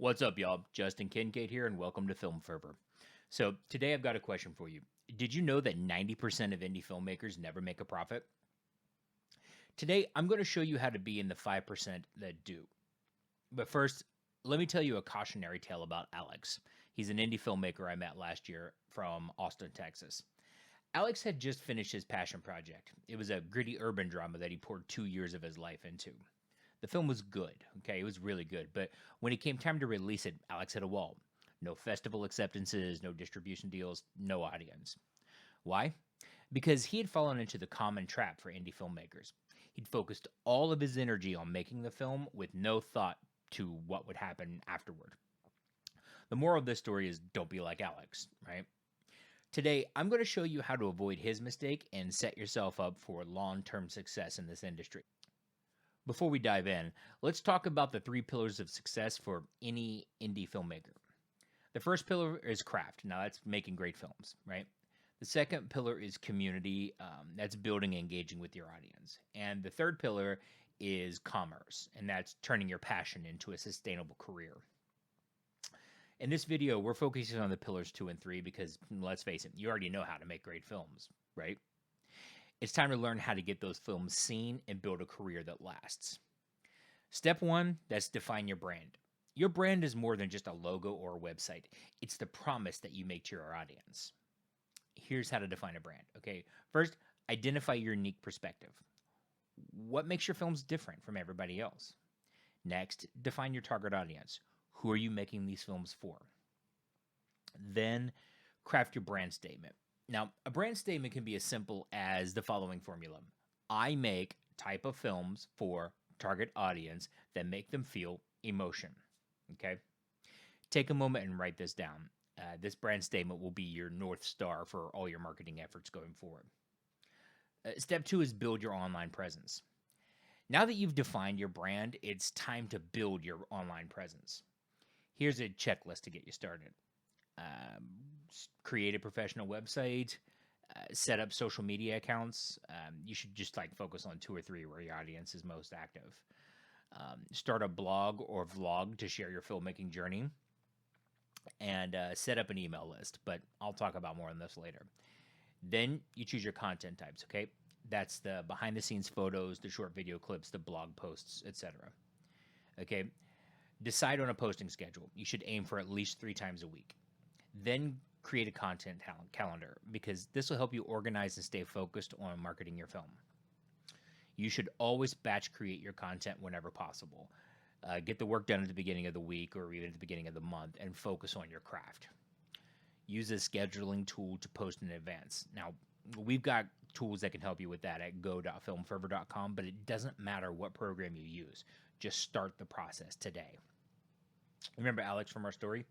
What's up, y'all? Justin Kincaid here, and welcome to Film Fervor. So, today I've got a question for you. Did you know that 90% of indie filmmakers never make a profit? Today, I'm going to show you how to be in the 5% that do. But first, let me tell you a cautionary tale about Alex. He's an indie filmmaker I met last year from Austin, Texas. Alex had just finished his passion project. It was a gritty urban drama that he poured 2 years of his life into. The film was good, okay? It was really good. But when it came time to release it, Alex hit a wall. No festival acceptances, no distribution deals, no audience. Why? Because he had fallen into the common trap for indie filmmakers. He'd focused all of his energy on making the film with no thought to what would happen afterward. The moral of this story is don't be like Alex, right? Today, I'm going to show you how to avoid his mistake and set yourself up for long term success in this industry. Before we dive in, let's talk about the three pillars of success for any indie filmmaker. The first pillar is craft. Now, that's making great films, right? The second pillar is community. That's building and engaging with your audience. And the third pillar is commerce, and that's turning your passion into a sustainable career. In this video, we're focusing on the pillars 2 and 3 because, let's face it, you already know how to make great films, right? It's time to learn how to get those films seen and build a career that lasts. Step 1, that's define your brand. Your brand is more than just a logo or a website. It's the promise that you make to your audience. Here's how to define a brand. Okay, first, identify your unique perspective. What makes your films different from everybody else? Next, define your target audience. Who are you making these films for? Then, craft your brand statement. Now, a brand statement can be as simple as the following formula. I make type of films for target audience that make them feel emotion. Okay? Take a moment and write this down. This brand statement will be your North Star for all your marketing efforts going forward. Step 2 is build your online presence. Now that you've defined your brand, it's time to build your online presence. Here's a checklist to get you started. Create a professional website, set up social media accounts. You should just focus on 2 or 3 where your audience is most active. Start a blog or vlog to share your filmmaking journey, and set up an email list. But I'll talk about more on this later. Then you choose your content types. Okay, that's the behind the scenes photos, the short video clips, the blog posts, etc. Okay, decide on a posting schedule. You should aim for at least 3 times a week. Then create a content calendar because this will help you organize and stay focused on marketing your film. You should always batch create your content whenever possible. Get the work done at the beginning of the week or even at the beginning of the month and focus on your craft. Use a scheduling tool to post in advance. Now, we've got tools that can help you with that at go.filmfervor.com, but it doesn't matter what program you use. Just start the process today. Remember Alex from our story?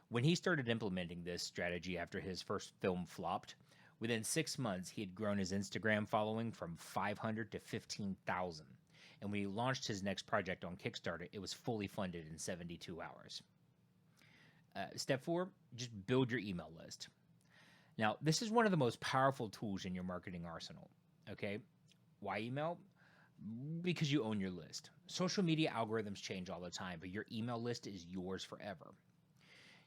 When he started implementing this strategy after his first film flopped, within 6 months, he had grown his Instagram following from 500 to 15,000. And when he launched his next project on Kickstarter, it was fully funded in 72 hours. Step 4, just build your email list. Now, this is one of the most powerful tools in your marketing arsenal. Okay? Why email? Because you own your list. Social media algorithms change all the time, but your email list is yours forever.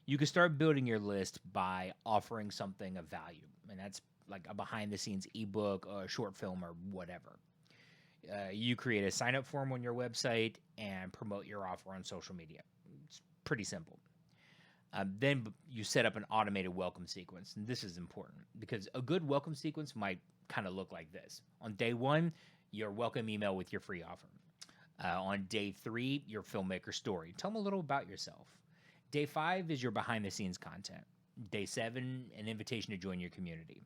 You can start building your list by offering something of value, and that's like a behind-the-scenes ebook, a short film, or whatever. You create a sign-up form on your website and promote your offer on social media. It's pretty simple. Then you set up an automated welcome sequence, and this is important because a good welcome sequence might kind of look like this. On day 1, your welcome email with your free offer. On day 3, your filmmaker story. Tell them a little about yourself. Day 5 is your behind-the-scenes content. Day 7, an invitation to join your community.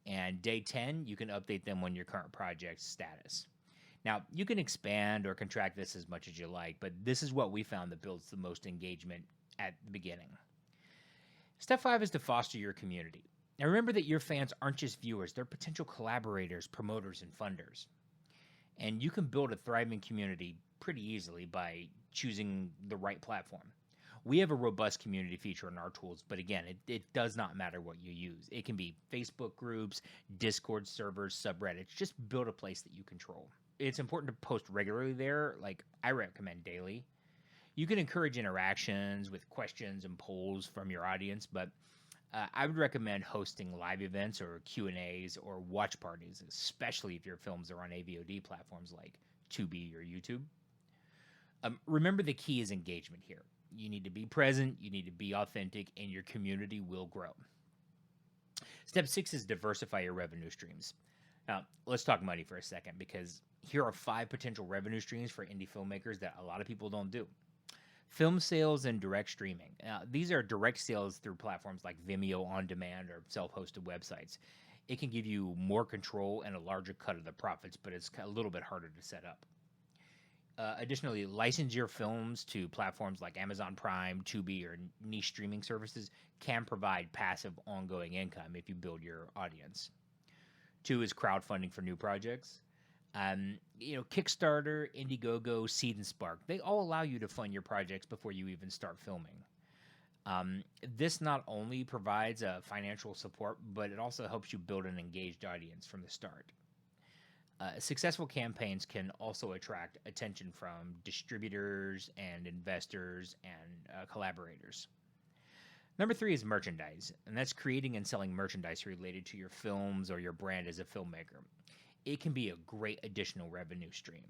And day 10, you can update them on your current project's status. Now, you can expand or contract this as much as you like, but this is what we found that builds the most engagement at the beginning. Step 5 is to foster your community. Now, remember that your fans aren't just viewers, they're potential collaborators, promoters, and funders. And you can build a thriving community pretty easily by choosing the right platform. We have a robust community feature in our tools, but again, it does not matter what you use. It can be Facebook groups, Discord servers, subreddits. Just build a place that you control. It's important to post regularly there. Like I recommend daily. You can encourage interactions with questions and polls from your audience, but I would recommend hosting live events or Q&As or watch parties, especially if your films are on AVOD platforms like Tubi or YouTube. Remember, the key is engagement here. You need to be present, you need to be authentic, and your community will grow. Step 6 is diversify your revenue streams. Now, let's talk money for a second, because here are 5 potential revenue streams for indie filmmakers that a lot of people don't do. Film sales and direct streaming. These are direct sales through platforms like Vimeo On Demand or self-hosted websites. It can give you more control and a larger cut of the profits, but it's a little bit harder to set up. Additionally, license your films to platforms like Amazon Prime, Tubi, or niche streaming services can provide passive ongoing income if you build your audience. 2 is crowdfunding for new projects. Kickstarter, Indiegogo, Seed and Spark, they all allow you to fund your projects before you even start filming. This not only provides financial support, but it also helps you build an engaged audience from the start. Successful campaigns can also attract attention from distributors and investors and collaborators. Number 3 is merchandise, and that's creating and selling merchandise related to your films or your brand as a filmmaker. It can be a great additional revenue stream.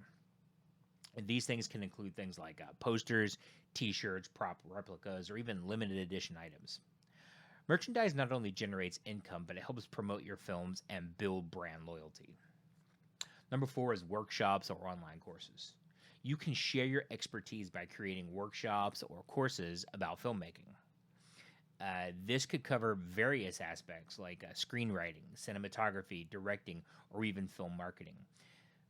And these things can include things like posters, t-shirts, prop replicas, or even limited edition items. Merchandise not only generates income, but it helps promote your films and build brand loyalty. Number 4 is workshops or online courses. You can share your expertise by creating workshops or courses about filmmaking. This could cover various aspects like screenwriting, cinematography, directing, or even film marketing.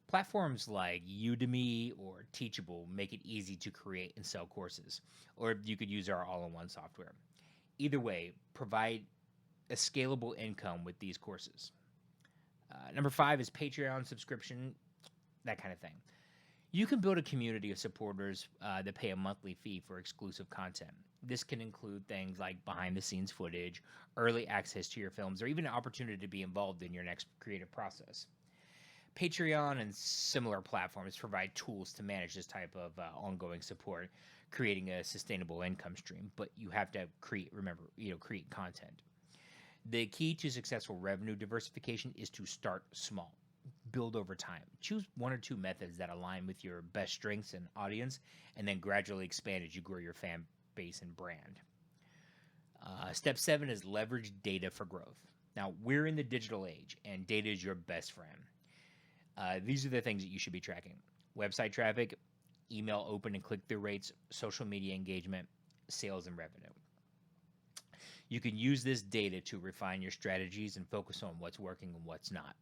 Platforms like Udemy or Teachable make it easy to create and sell courses, or you could use our all-in-one software. Either way, provide a scalable income with these courses. Number 5 is Patreon subscription, that kind of thing. You can build a community of supporters that pay a monthly fee for exclusive content. This can include things like behind-the-scenes footage, early access to your films, or even an opportunity to be involved in your next creative process. Patreon and similar platforms provide tools to manage this type of ongoing support, creating a sustainable income stream. But you have to create content. The key to successful revenue diversification is to start small. Build over time. Choose 1 or 2 methods that align with your best strengths and audience, and then gradually expand as you grow your fan base and brand. Step 7 is leverage data for growth. Now, we're in the digital age, and data is your best friend. These are the things that you should be tracking: website traffic, email open and click-through rates, social media engagement, sales, and revenue. You can use this data to refine your strategies and focus on what's working and what's not.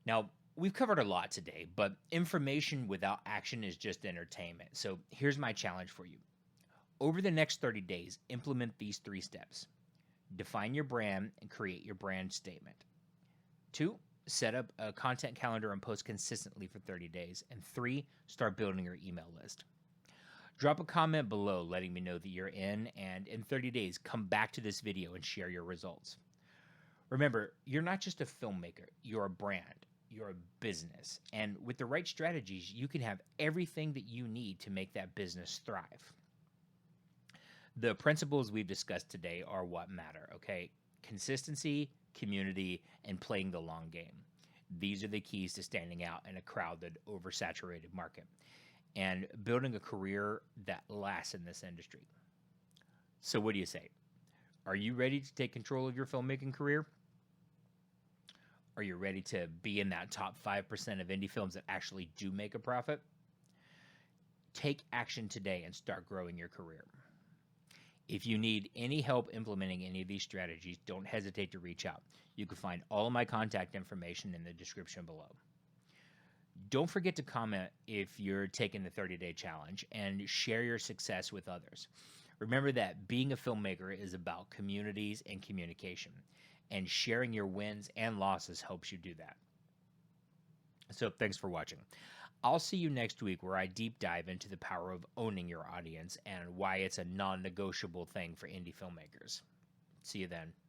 Now, we've covered a lot today, but information without action is just entertainment. So here's my challenge for you. Over the next 30 days, implement these 3 steps. Define your brand and create your brand statement. 2, set up a content calendar and post consistently for 30 days. And 3, start building your email list. Drop a comment below letting me know that you're in 30 days, come back to this video and share your results. Remember, you're not just a filmmaker, you're a brand, you're a business. And with the right strategies, you can have everything that you need to make that business thrive. The principles we've discussed today are what matter, okay? Consistency, community, and playing the long game. These are the keys to standing out in a crowded, oversaturated market and building a career that lasts in this industry. So what do you say? Are you ready to take control of your filmmaking career? Are you ready to be in that top 5% of indie films that actually do make a profit? Take action today and start growing your career. If you need any help implementing any of these strategies, don't hesitate to reach out. You can find all of my contact information in the description below. Don't forget to comment if you're taking the 30-day challenge and share your success with others. Remember that being a filmmaker is about communities and communication, and sharing your wins and losses helps you do that. So thanks for watching. I'll see you next week where I deep dive into the power of owning your audience and why it's a non-negotiable thing for indie filmmakers. See you then.